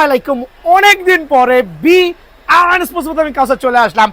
আলাইকুম। অনেকদিন পরে বি আর আমি কাছে চলে আসলাম।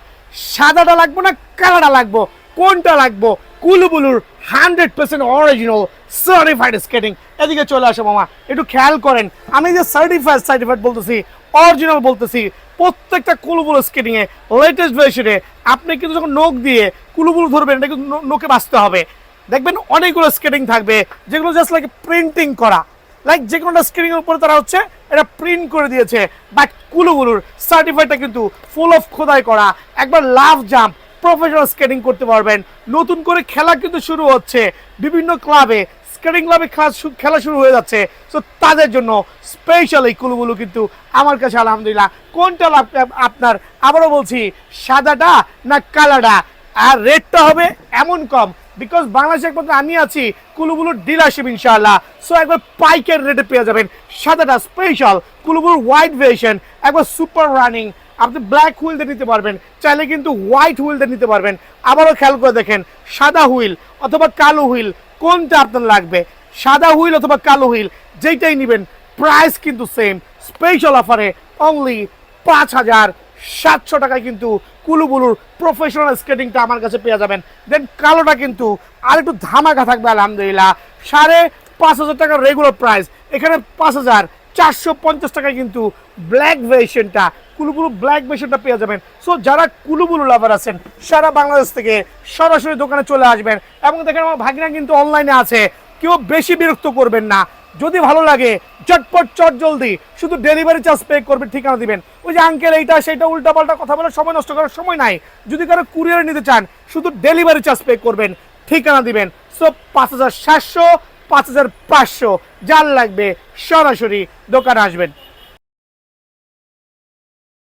সাদাটা লাগবো না কালারটা লাগবো, কোনটা লাগবো? কুলুবুলুর 100% অরিজিনাল সার্টিফাইড স্কেটিং। এদিকে চলে আসো মামা, একটু খেয়াল করেন। আমি যে সার্টিফাইড বলতেছি, অরিজিনাল বলতেছি। প্রত্যেকটা কুলুবুলু স্কেটিং এ লেটেস্ট ভার্সনে আপনি কিন্তু যখন নখ দিয়ে কুলুবুলু ধরবেন, এটা কিন্তু নোকে বাঁচতে হবে। দেখবেন অনেকগুলো স্কেটিং থাকবে যেগুলো জাস্ট লাইক প্রিন্টিং করা, লাইক যে কোনো স্ক্রিনের উপরে তারা হচ্ছে এটা প্রিন্ট করে দিয়েছে। বাট কুলুবুলুর সার্টিফাইডটা কিন্তু ফুল অফ খোদাই করা। একবার লাভ জাম্প প্রফেশনাল স্কেটিং করতে পারবেন। নতুন করে খেলা কিন্তু শুরু হচ্ছে, বিভিন্ন ক্লাবে স্কেটিং ক্লাবে খেলা শুরু হয়ে যাচ্ছে। সো তাদের জন্য স্পেশাল এই কুলুবুলু কিন্তু আমার কাছে আলহামদুলিল্লাহ। কোনটা আপনার, আবারও বলছি, সাদাটা না কালারটা? আর রেটটা হবে এমন কম, বিকজ বাংলাদেশে একমাত্র আমি আছি কুলুবুলুর ডিলারশিপ ইনশাআল্লাহ। সো একবার পাইকের রেটে পেয়ে যাবেন সাদাটা স্পেশাল কুলুবুলুর হোয়াইট ভার্সন, একবার সুপার রানিং। আপনি ব্ল্যাক হুইল দিয়ে নিতে পারবেন, চাইলে কিন্তু হোয়াইট হুইল দিয়ে নিতে পারবেন। আবারও খেয়াল করে দেখেন, সাদা হুইল অথবা কালো হুইল কোনটা আপনার লাগবে? সাদা হুইল অথবা কালো হুইল যেটাই নেবেন, প্রাইস কিন্তু সেম। স্পেশাল অফারে অনলি 5,700 টাকায় কিন্তু কুলুবুলুর প্রফেশনাল স্কেটিংটা আমার কাছে পেয়ে যাবেন। দেন কালোটা কিন্তু আর একটু ধামাকা থাকবে আলহামদুলিল্লাহ। 5,500 টাকার রেগুলার প্রাইস, এখানে 5,450 টাকায় কিন্তু ব্ল্যাক ভার্সনটা, কুলুবুলু ব্ল্যাক ভার্সনটা পেয়ে যাবেন। সো যারা কুলুবুলু লাভার আছেন সারা বাংলাদেশ থেকে সরাসরি দোকানে চলে আসবেন। এবং দেখেন আমার ভাগিনা কিন্তু অনলাইনে আছে, কেউ বেশি বিরক্ত করবেন না। যদি ভালো লাগে চটপট চট জলদি শুধু ডেলিভারি চার্জ পে করবেন, ঠিকানা দিবেন। ওই যে আঙ্কেল এইটা সেটা উল্টা পাল্টা কথা বলে সময় নষ্ট করার সময় নাই। যদি কারো কুরিয়ারে নিতে চান শুধু ডেলিভারি চার্জ পে করবেন, ঠিকানা দিবেন। সো 5,700, 5,500 যার লাগবে সরাসরি দোকানে আসবেন।